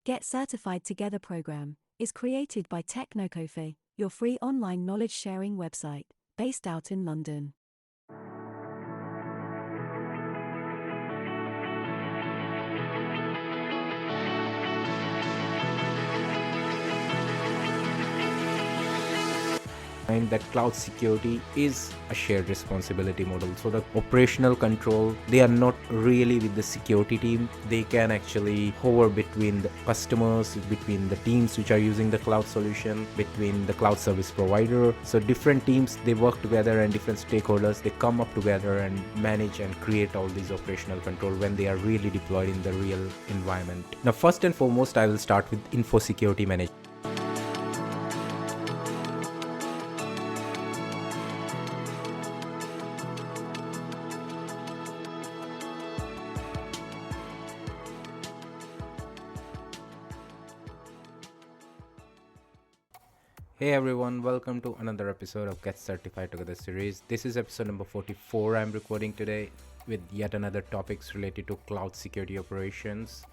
Get Certified Together program is created by Technocofe, your free online knowledge sharing website, based out in London. And that cloud security is a shared responsibility model. So the operational control, they are not really with the security team. They can actually hover between the customers, between the teams which are using the cloud solution, between the cloud service provider. So different teams, they work together, and different stakeholders, they come up together and manage and create all these operational control when they are really deployed in the real environment. Now, first and foremost, I will start with info security management. Hey everyone, welcome to another episode of Get Certified Together series. This is episode number 44 I'm recording today with yet another topics related to cloud security operations.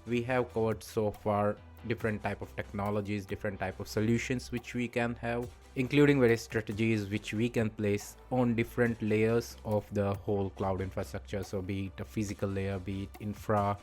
We have covered so far different type of technologies, different type of solutions which we can have, including various strategies which we can place on different layers of the whole cloud infrastructure. So be it a physical layer, be it infra,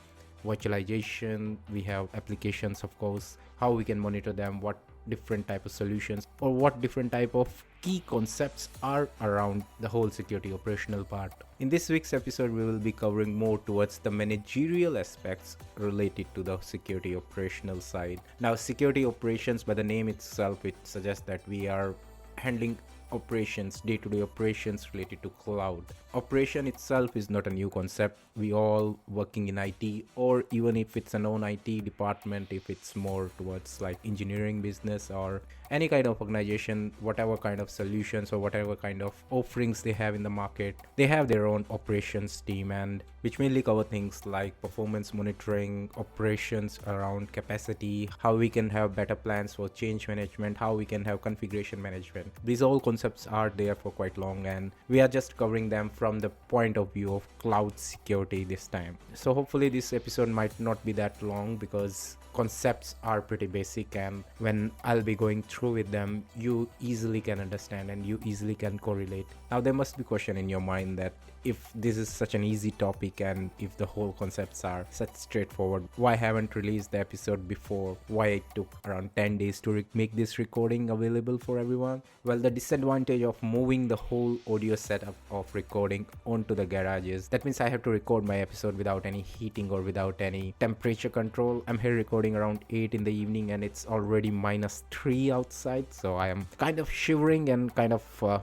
virtualization, we have applications, of course, how we can monitor them, what different type of solutions or what different type of key concepts are around the whole security operational part. In this week's episode, we will be covering more towards the managerial aspects related to the security operational side. Now, security operations, by the name itself, it suggests that we are handling operations, day-to-day operations related to cloud. Operation itself is not a new concept. We all working in IT, or even if it's a non-IT department, if it's more towards like engineering business or any kind of organization, whatever kind of solutions or whatever kind of offerings they have in the market, they have their own operations team, and which mainly cover things like performance monitoring, operations around capacity, how we can have better plans for change management, how we can have configuration management. These all concepts are there for quite long, and we are just covering them from the point of view of cloud security this time. So hopefully this episode might not be that long because concepts are pretty basic, and when I'll be going through with them, you easily can understand and you easily can correlate. Now there must be question in your mind that if this is such an easy topic and if the whole concepts are such straightforward, why haven't released the episode before? Why it took around 10 days to make this recording available for everyone? Well, the disadvantage of moving the whole audio setup of recording onto the garage is that means I have to record my episode without any heating or without any temperature control. I'm here recording around 8 in the evening and it's already -3 outside, so I am kind of shivering and kind of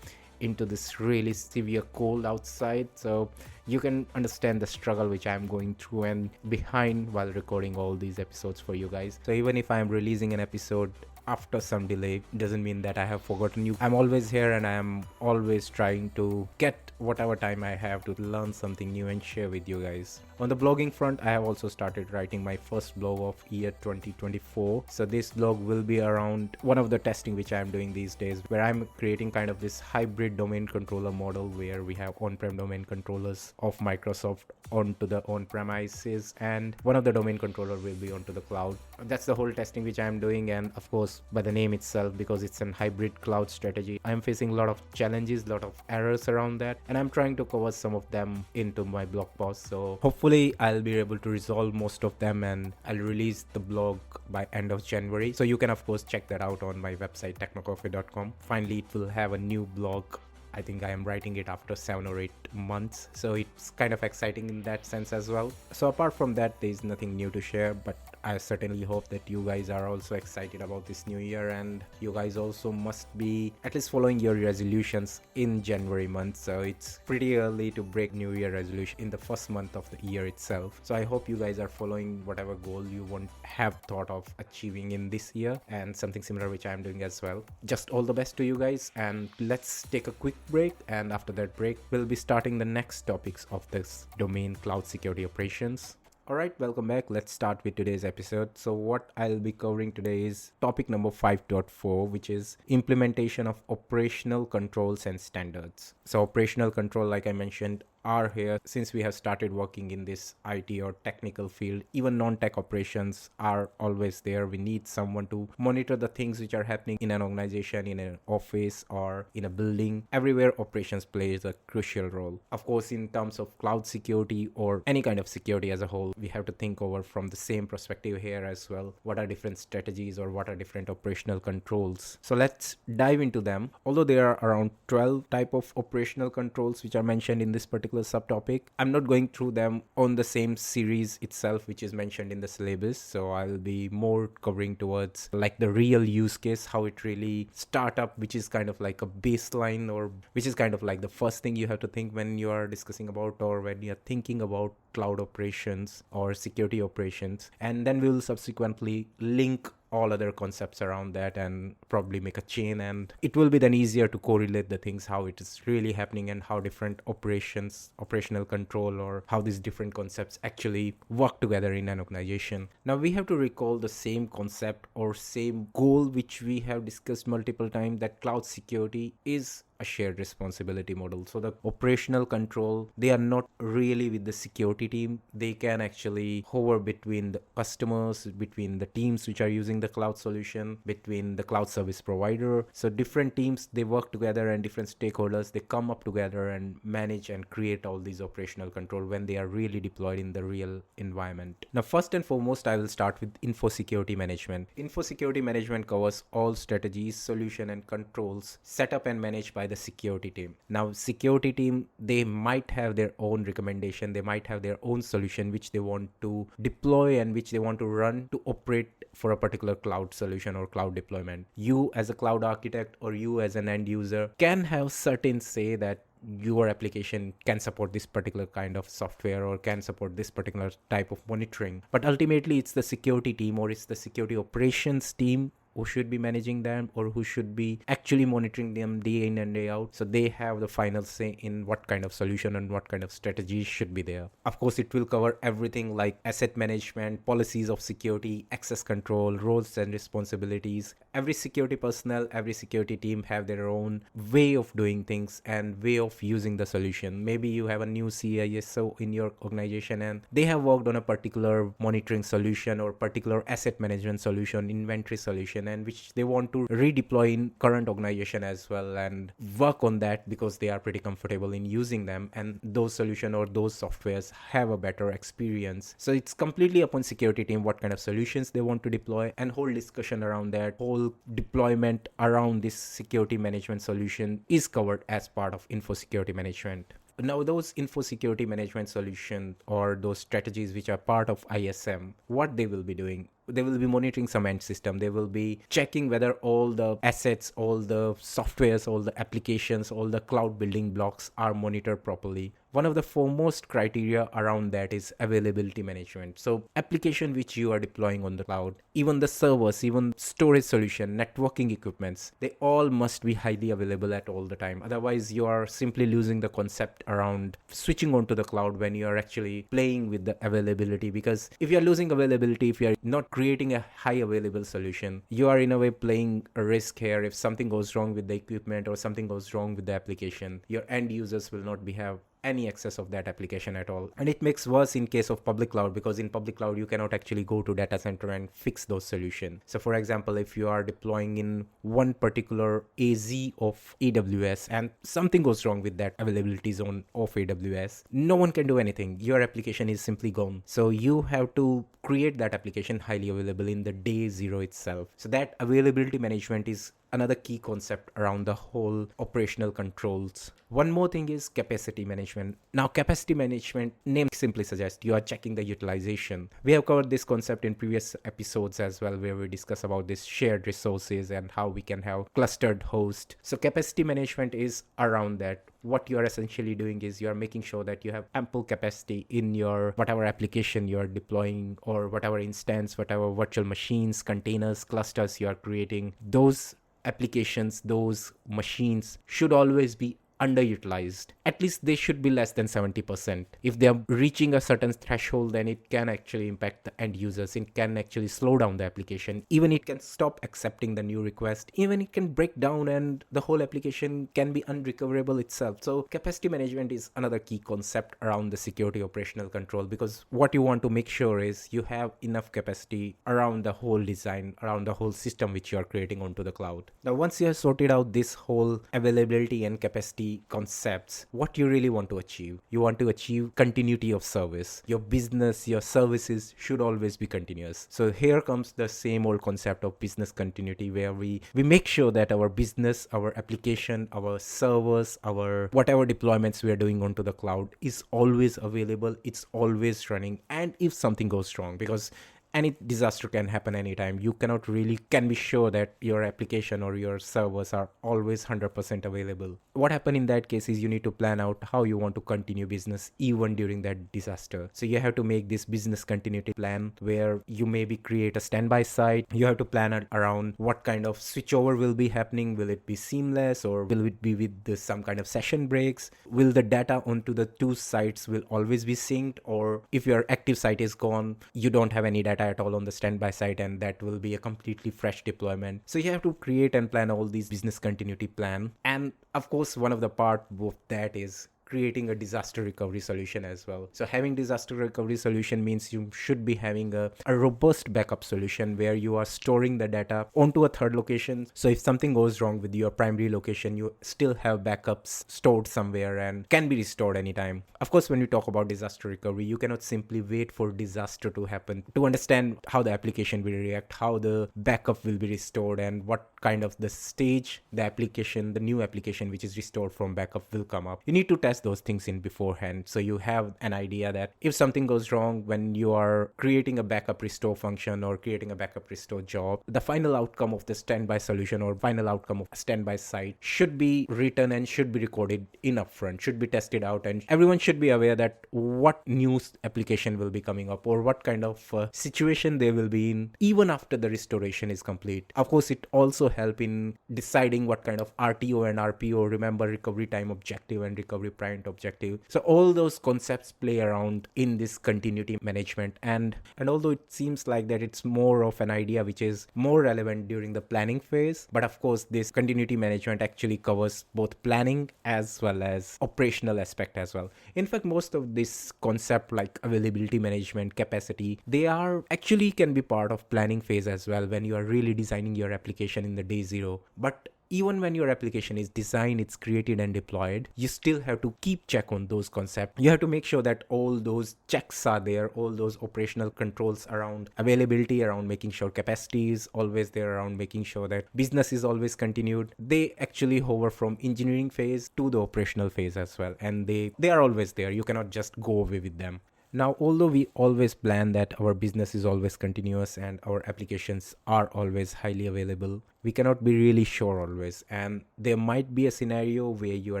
into this really severe cold outside. So you can understand the struggle which I'm going through and behind while recording all these episodes for you guys. So even if I'm releasing an episode after some delay, doesn't mean that I have forgotten you. I'm always here and I am always trying to get whatever time I have to learn something new and share with you guys. On the blogging front, I have also started writing my first blog of year 2024. So this blog will be around one of the testing which I'm doing these days, where I'm creating kind of this hybrid domain controller model where we have on-prem domain controllers of Microsoft onto the on-premises, and one of the domain controller will be onto the cloud. That's the whole testing which I'm doing, and of course by the name itself, because it's an hybrid cloud strategy, I'm facing a lot of challenges, a lot of errors around that, and I'm trying to cover some of them into my blog post. So hopefully I'll be able to resolve most of them and I'll release the blog by end of January. So you can of course check that out on my website technocoffee.com. Finally, it will have a new blog. I think I am writing it after 7 or 8 months, so it's kind of exciting in that sense as well. So apart from that, there is nothing new to share, but I certainly hope that you guys are also excited about this new year, and you guys also must be at least following your resolutions in January month. So it's pretty early to break new year resolution in the first month of the year itself. So I hope you guys are following whatever goal you have thought of achieving in this year, and something similar which I'm doing as well. Just all the best to you guys, and let's take a quick break, and after that break we'll be starting the next topics of this domain cloud security operations. Alright, welcome back. Let's start with today's episode. So what I'll be covering today is topic number 5.4, which is implementation of operational controls and standards. So operational control, like I mentioned, are here since we have started working in this IT or technical field. Even non-tech operations are always there. We need someone to monitor the things which are happening in an organization, in an office, or in a building. Everywhere operations plays a crucial role. Of course, in terms of cloud security or any kind of security as a whole, we have to think over from the same perspective here as well. What are different strategies or what are different operational controls? So let's dive into them. Although there are around 12 type of operational controls which are mentioned in this particular subtopic, I'm not going through them on the same series itself which is mentioned in the syllabus. So I'll be more covering towards like the real use case, how it really start up, which is kind of like a baseline, or which is kind of like the first thing you have to think when you are discussing about or when you're thinking about cloud operations or security operations. And then we will subsequently link all other concepts around that and probably make a chain, and it will be then easier to correlate the things, how it is really happening and how different operational control, or how these different concepts actually work together in an organization. Now we have to recall the same concept or same goal which we have discussed multiple times, that cloud security is a shared responsibility model. So the operational control, they are not really with the security team. They can actually hover between the customers, between the teams which are using the cloud solution, between the cloud service provider. So different teams, they work together, and different stakeholders, they come up together and manage and create all these operational control when they are really deployed in the real environment. Now first and foremost, I will start with info security management. Info security management covers all strategies, solution and controls set up and managed by the security team. Now security team, they might have their own recommendation, they might have their own solution which they want to deploy and which they want to run to operate for a particular cloud solution or cloud deployment. You as a cloud architect or you as an end user can have certain say that your application can support this particular kind of software or can support this particular type of monitoring, but ultimately it's the security team or it's the security operations team who should be managing them or who should be actually monitoring them day in and day out. So they have the final say in what kind of solution and what kind of strategies should be there. Of course, it will cover everything like asset management, policies of security, access control, roles and responsibilities. Every security personnel, every security team have their own way of doing things and way of using the solution. Maybe you have a new CISO in your organization and they have worked on a particular monitoring solution or particular asset management solution, inventory solution, and which they want to redeploy in current organization as well and work on that because they are pretty comfortable in using them, and those solution or those softwares have a better experience. So it's completely upon security team what kind of solutions they want to deploy, and whole discussion around that, whole deployment around this security management solution is covered as part of info security management. Now those info security management solution or those strategies which are part of ISM, what they will be doing, they will be monitoring some end system. They will be checking whether all the assets, all the softwares, all the applications, all the cloud building blocks are monitored properly. One of the foremost criteria around that is availability management. So application which you are deploying on the cloud, even the servers, even storage solution, networking equipments, they all must be highly available at all the time. Otherwise you are simply losing the concept around switching onto the cloud when you are actually playing with the availability. Because if you are losing availability, if you are not creating a high available solution, you are in a way playing a risk here. If something goes wrong with the equipment or something goes wrong with the application, your end users will not have any access of that application at all. And it makes worse in case of public cloud, because in public cloud you cannot actually go to data center and fix those solutions. So for example, if you are deploying in one particular AZ of AWS and something goes wrong with that availability zone of AWS, no one can do anything. Your application is simply gone. So you have to create that application highly available in the day zero itself. So that availability management is another key concept around the whole operational controls. One more thing is capacity management. Now, capacity management, name simply suggests you are checking the utilization. We have covered this concept in previous episodes as well, where we discuss about this shared resources and how we can have clustered hosts. So capacity management is around that. What you are essentially doing is you are making sure that you have ample capacity in your whatever application you are deploying, or whatever instance, whatever virtual machines, containers, clusters you are creating. Those applications, those machines should always be underutilized. At least they should be less than 70%. If they are reaching a certain threshold, then it can actually impact the end users. It can actually slow down the application. Even it can stop accepting the new request. Even it can break down and the whole application can be unrecoverable itself. So capacity management is another key concept around the security operational control, because what you want to make sure is you have enough capacity around the whole design, around the whole system which you are creating onto the cloud. Now, once you have sorted out this whole availability and capacity concepts, what you really want to achieve? You want to achieve continuity of service. Your business, your services should always be continuous. So here comes the same old concept of business continuity, where we make sure that our business, our application, our servers, our whatever deployments we are doing onto the cloud is always available, it's always running. And if something goes wrong, because any disaster can happen anytime, you cannot really can be sure that your application or your servers are always 100% available. What happen in that case is you need to plan out how you want to continue business even during that disaster. So you have to make this business continuity plan, where you maybe create a standby site. You have to plan around what kind of switchover will be happening. Will it be seamless, or will it be with some kind of session breaks? Will the data onto the two sites will always be synced, or if your active site is gone, you don't have any data at all on the standby site, and that will be a completely fresh deployment. So you have to create and plan all these business continuity plan. And of course, one of the part of that is creating a disaster recovery solution as well. So having disaster recovery solution means you should be having a robust backup solution where you are storing the data onto a third location. So if something goes wrong with your primary location, you still have backups stored somewhere and can be restored anytime. Of course, when we talk about disaster recovery, you cannot simply wait for disaster to happen to understand how the application will react, how the backup will be restored, and what kind of the stage the application, the new application which is restored from backup will come up. You need to test those things in beforehand, so you have an idea that if something goes wrong when you are creating a backup restore function or creating a backup restore job, the final outcome of the standby solution or final outcome of a standby site should be written and should be recorded in upfront, should be tested out, and everyone should be aware that what new application will be coming up or what kind of situation they will be in even after the restoration is complete. Of course, it also help in deciding what kind of RTO and RPO, remember recovery time objective and recovery point objective. So all those concepts play around in this continuity management, and although it seems like that it's more of an idea which is more relevant during the planning phase, but of course this continuity management actually covers both planning as well as operational aspect as well. In fact, most of this concept like availability management, capacity, they are actually can be part of planning phase as well when you are really designing your application in the day zero. But even when your application is designed, it's created and deployed, you still have to keep check on those concepts. You have to make sure that all those checks are there, all those operational controls around availability, around making sure capacity is always there, around making sure that business is always continued. They actually hover from engineering phase to the operational phase as well, and they are always there. You cannot just go away with them. Now, although we always plan that our business is always continuous and our applications are always highly available, we cannot be really sure always, and there might be a scenario where your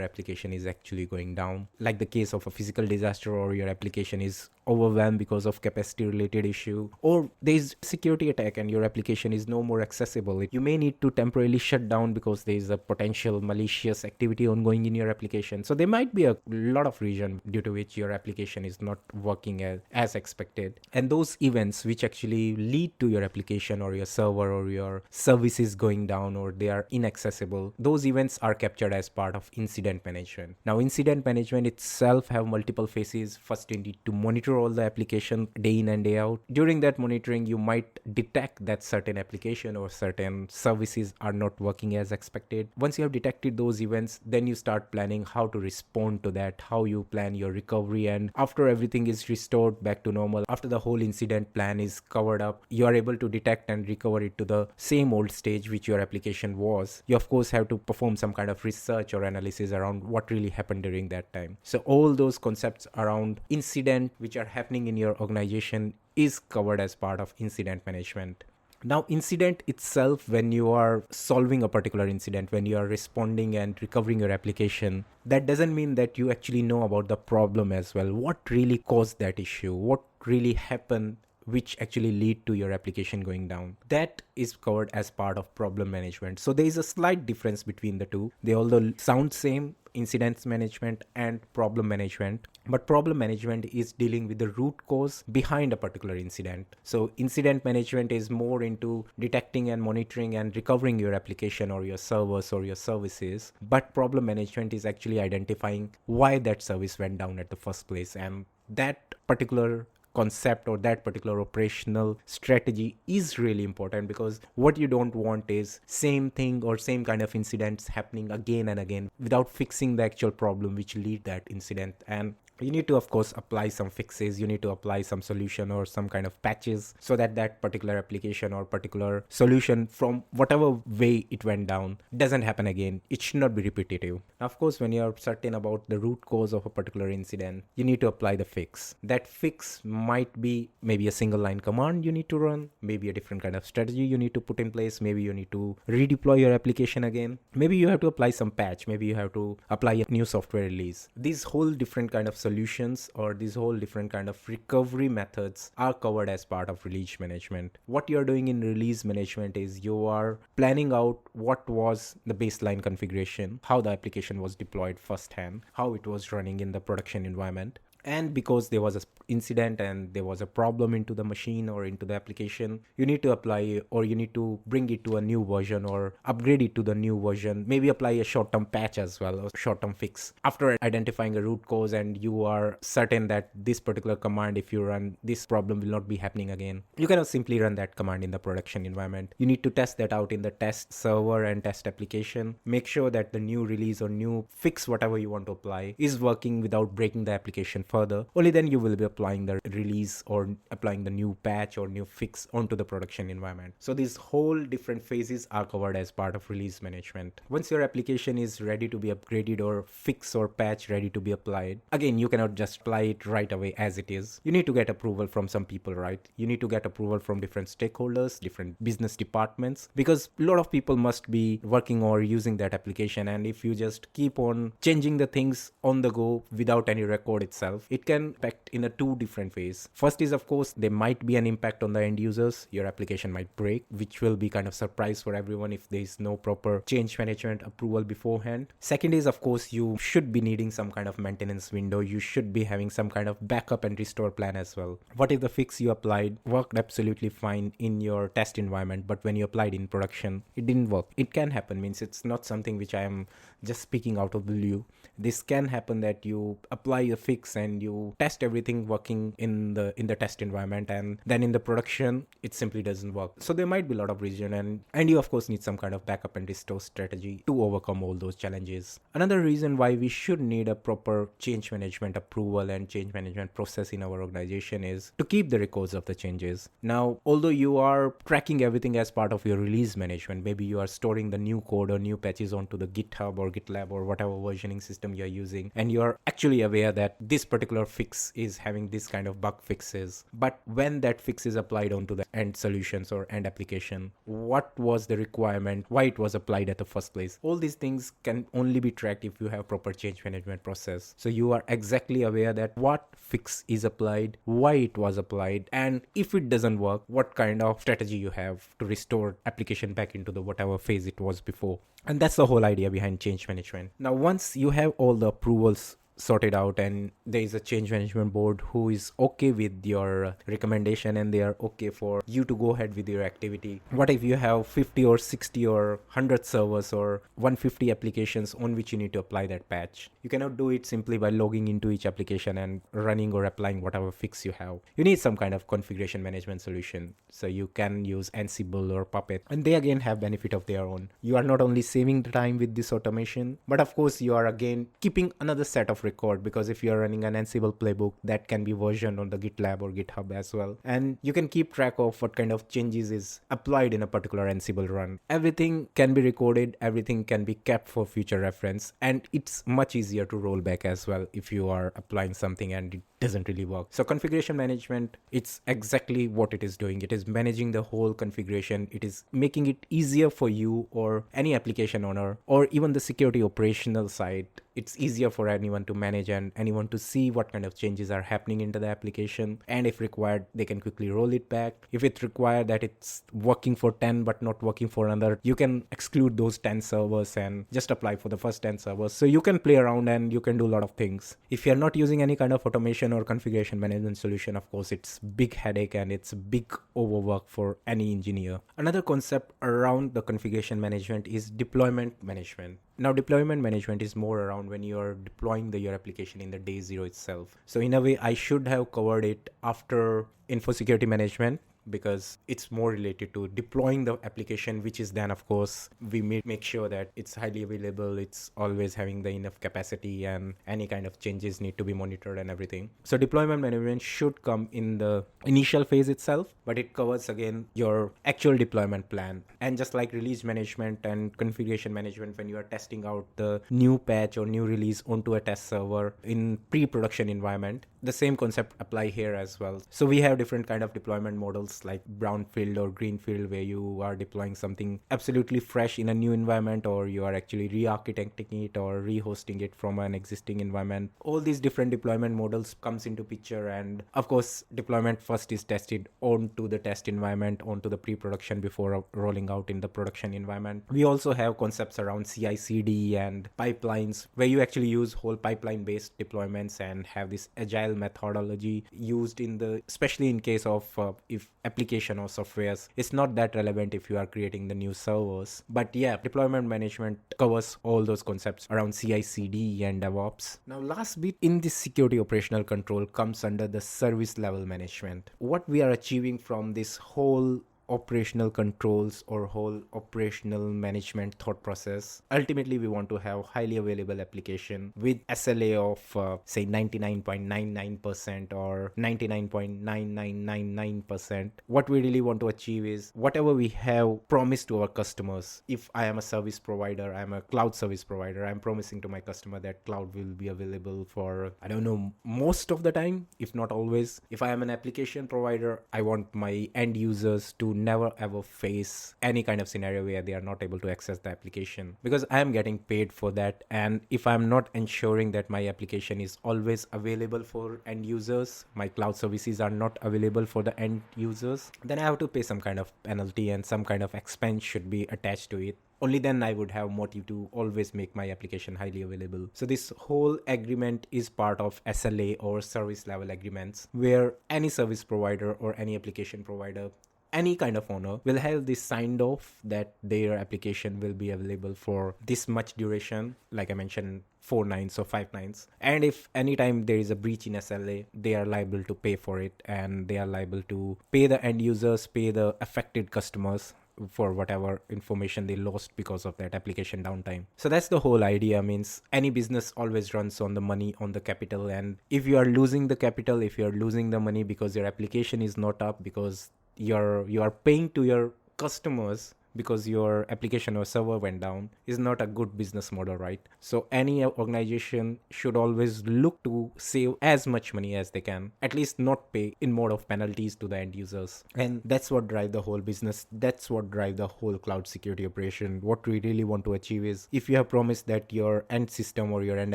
application is actually going down, like the case of a physical disaster, or your application is overwhelmed because of capacity related issue, or there is security attack and your application is no more accessible. You may need to temporarily shut down because there is a potential malicious activity ongoing in your application. So there might be a lot of reason due to which your application is not working as expected, and those events which actually lead to your application or your server or your services going down or they are inaccessible, those events are captured as part of incident management. Now, incident management itself have multiple phases. First, you need to monitor all the application day in and day out. During that monitoring, you might detect that certain application or certain services are not working as expected. Once you have detected those events, then you start planning how to respond to that, how you plan your recovery, and after everything is restored back to normal, after the whole incident plan is covered up, you are able to detect and recover it to the same old stage which your application was. You of course have to perform some kind of research or analysis around what really happened during that time. So all those concepts around incident which are happening in your organization is covered as part of incident management. Now, incident itself, when you are solving a particular incident, when you are responding and recovering your application, that doesn't mean that you actually know about the problem as well. What really caused that issue? What really happened which actually lead to your application going down. That is covered as part of problem management. So there is a slight difference between the two. They although sound same, incidents management and problem management, but problem management is dealing with the root cause behind a particular incident. So incident management is more into detecting and monitoring and recovering your application or your servers or your services, but problem management is actually identifying why that service went down at the first place. And that particular concept or that particular operational strategy is really important, because what you don't want is same thing or same kind of incidents happening again and again without fixing the actual problem which lead that incident. And you need to, of course, apply some fixes. You need to apply some solution or some kind of patches so that that particular application or particular solution from whatever way it went down doesn't happen again. It should not be repetitive. Now, of course, when you're certain about the root cause of a particular incident, you need to apply the fix. That fix might be maybe a single line command you need to run, maybe a different kind of strategy you need to put in place, maybe you need to redeploy your application again, maybe you have to apply some patch, maybe you have to apply a new software release. These whole different kind of solutions or these whole different kind of recovery methods are covered as part of release management. What you're doing in release management is you are planning out what was the baseline configuration, how the application was deployed firsthand, how it was running in the production environment. And because there was an incident and there was a problem into the machine or into the application, you need to apply or you need to bring it to a new version or upgrade it to the new version. Maybe apply a short-term patch as well, or short-term fix. After identifying a root cause and you are certain that this particular command, if you run, this problem will not be happening again, you cannot simply run that command in the production environment. You need to test that out in the test server and test application. Make sure that the new release or new fix, whatever you want to apply, is working without breaking the application further. Only then you will be applying the release or applying the new patch or new fix onto the production environment. So these whole different phases are covered as part of release management. Once your application is ready to be upgraded or fix or patch ready to be applied, again, you cannot just apply it right away as it is. You need to get approval from some people, right? You need to get approval from different stakeholders, different business departments, because a lot of people must be working or using that application. And if you just keep on changing the things on the go without any record itself, it can impact in a two different ways. First is, of course, there might be an impact on the end users. Your application might break, which will be kind of surprise for everyone if there is no proper change management approval beforehand. Second is, of course, you should be needing some kind of maintenance window. You should be having some kind of backup and restore plan as well. What if the fix you applied worked absolutely fine in your test environment, but when you applied in production, it didn't work? It can happen. Means it's not something which I am just speaking out of the blue. This can happen that you apply a fix and you test everything working in the test environment, and then in the production it simply doesn't work. So there might be a lot of reason, and you of course need some kind of backup and restore strategy to overcome all those challenges. Another reason why we should need a proper change management approval and change management process in our organization is to keep the records of the changes. Now, although you are tracking everything as part of your release management, maybe you are storing the new code or new patches onto the GitHub or GitLab or whatever versioning system you're using, and you're actually aware that this particular fix is having this kind of bug fixes. But when that fix is applied onto the end solutions or end application, what was the requirement, why it was applied at the first place? All these things can only be tracked if you have proper change management process. So you are exactly aware that what fix is applied, why it was applied, and if it doesn't work, what kind of strategy you have to restore application back into the whatever phase it was before. And that's the whole idea behind change management. Now, once you have all the approvals sorted out and there is a change management board who is okay with your recommendation and they are okay for you to go ahead with your activity, what if you have 50 or 60 or 100 servers or 150 applications on which you need to apply that patch? You cannot do it simply by logging into each application and running or applying whatever fix you have. You need some kind of configuration management solution. So you can use Ansible or Puppet, and they again have benefit of their own. You are not only saving the time with this automation, but of course you are again keeping another set of record, because if you are running an Ansible playbook, that can be versioned on the GitLab or GitHub as well, and you can keep track of what kind of changes is applied in a particular Ansible run. Everything can be recorded, everything can be kept for future reference, and it's much easier to roll back as well if you are applying something and it doesn't really work. So configuration management, it's exactly what it is doing. It is managing the whole configuration. It is making it easier for you or any application owner or even the security operational side. it's easier for anyone to manage and anyone to see what kind of changes are happening into the application, and if required they can quickly roll it back. If it's required that it's working for 10 but not working for another, you can exclude those 10 servers and just apply for the first 10 servers. So you can play around and you can do a lot of things. If you're not using any kind of automation or configuration management solution, of course it's big headache and it's big overwork for any engineer. Another concept around the configuration management is deployment management. Now, deployment management is more around when you are deploying your application in the day zero itself. So in a way, I should have covered it after info security management, because it's more related to deploying the application, which is then of course we make sure that it's highly available, it's always having the enough capacity, and any kind of changes need to be monitored and everything. So deployment management should come in the initial phase itself, but it covers again your actual deployment plan. And just like release management and configuration management, when you are testing out the new patch or new release onto a test server in pre-production environment, the same concept apply here as well. So we have different kind of deployment models like brownfield or greenfield, where you are deploying something absolutely fresh in a new environment, or you are actually re-architecting it or rehosting it from an existing environment. All these different deployment models comes into picture, and of course deployment first is tested onto the test environment, onto the pre-production before rolling out in the production environment. We also have concepts around CI/CD and pipelines, where you actually use whole pipeline based deployments and have this agile methodology used in the, especially in case of if application or softwares, it's not that relevant if you are creating the new servers. But yeah, deployment management covers all those concepts around CI/CD and DevOps. Now, last bit in this security operational control comes under the service level management. What we are achieving from this whole operational controls or whole operational management thought process, ultimately we want to have highly available application with SLA of say 99.99% or 99.9999%. What we really want to achieve is whatever we have promised to our customers. If I am a service provider, I'm a cloud service provider, I'm promising to my customer that cloud will be available for, I don't know, most of the time, if not always. If I am an application provider, I want my end users to never ever face any kind of scenario where they are not able to access the application, because I am getting paid for that. And if I'm not ensuring that my application is always available for end users, my cloud services are not available for the end users, then I have to pay some kind of penalty and some kind of expense should be attached to it. Only then I would have motive to always make my application highly available. So this whole agreement is part of SLA or service level agreements, where any service provider or any application provider, any kind of owner, will have this signed off that their application will be available for this much duration, like I mentioned, 4 nines or 5 nines. And if anytime there is a breach in SLA, they are liable to pay for it, and they are liable to pay the end users, pay the affected customers for whatever information they lost because of that application downtime. So that's the whole idea. Means any business always runs on the money, on the capital, and if you are losing the capital, if you are losing the money because your application is not up, because you are paying to your customers because your application or server went down, is not a good business model, right? So any organization should always look to save as much money as they can, at least not pay in mode of penalties to the end users. And that's what drive the whole business, that's what drive the whole cloud security operation. What we really want to achieve is, if you have promised that your end system or your end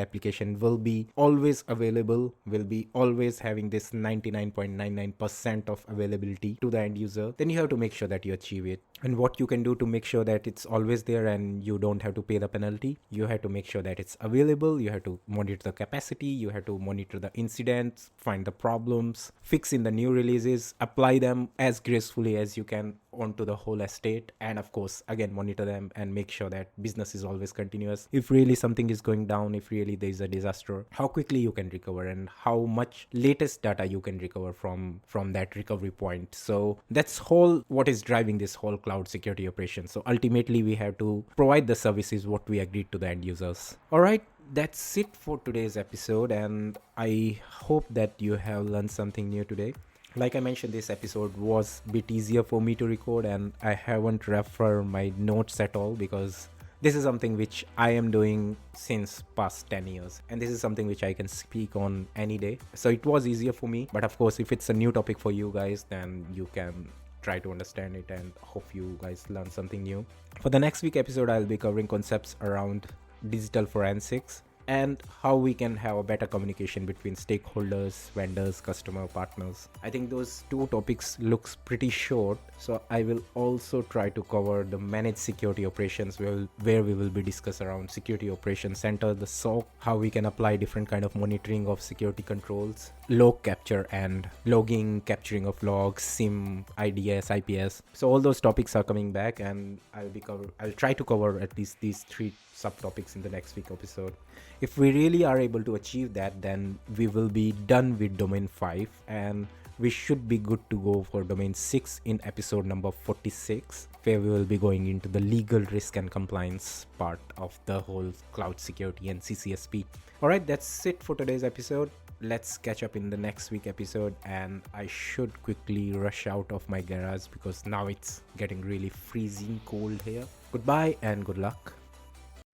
application will be always available, will be always having this 99.99% of availability to the end user, then you have to make sure that you achieve it. And what you can do to make sure that it's always there and you don't have to pay the penalty, you have to make sure that it's available, you have to monitor the capacity, you have to monitor the incidents, find the problems, fix in the new releases, apply them as gracefully as you can onto the whole estate, and of course again monitor them and make sure that business is always continuous. If really something is going down, if really there is a disaster, how quickly you can recover and how much latest data you can recover from that recovery point. So that's whole what is driving this whole cloud security operation. So ultimately we have to provide the services what we agreed to the end users. All right, that's it for today's episode, and I hope that you have learned something new today. Like I mentioned, this episode was a bit easier for me to record, and I haven't referred my notes at all, because this is something which I am doing since past 10 years, and this is something which I can speak on any day. So it was easier for me, but of course if it's a new topic for you guys, then you can try to understand it, and hope you guys learn something new. For the next week episode, I'll be covering concepts around digital forensics, and how we can have a better communication between stakeholders, vendors, customer, partners. I think those two topics looks pretty short, so I will also try to cover the managed security operations where we will be discuss around security operations center, the SOC, how we can apply different kind of monitoring of security controls, log capture and logging, capturing of logs, SIEM, IDS, IPS. So all those topics are coming back, and I'll try to cover at least these three subtopics in the next week episode. If we really are able to achieve that, then we will be done with domain 5, and we should be good to go for domain 6 in episode number 46, where we will be going into the legal risk and compliance part of the whole cloud security and CCSP. Alright, that's it for today's episode. Let's catch up in the next week episode, and I should quickly rush out of my garage because now it's getting really freezing cold here. Goodbye and good luck.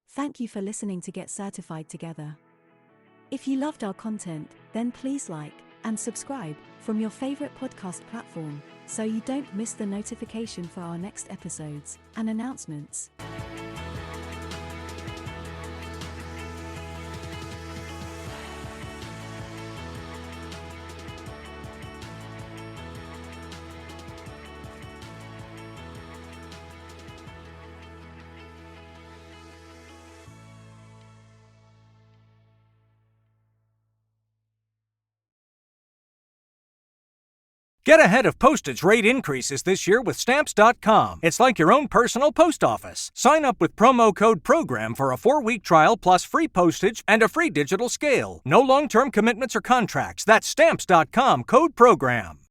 Thank you for listening to Get Certified Together. If you loved our content, then please like and subscribe from your favorite podcast platform so you don't miss the notification for our next episodes and announcements. Get ahead of postage rate increases this year with Stamps.com. It's like your own personal post office. Sign up with promo code PROGRAM for a 4-week trial plus free postage and a free digital scale. No long-term commitments or contracts. That's Stamps.com, code PROGRAM.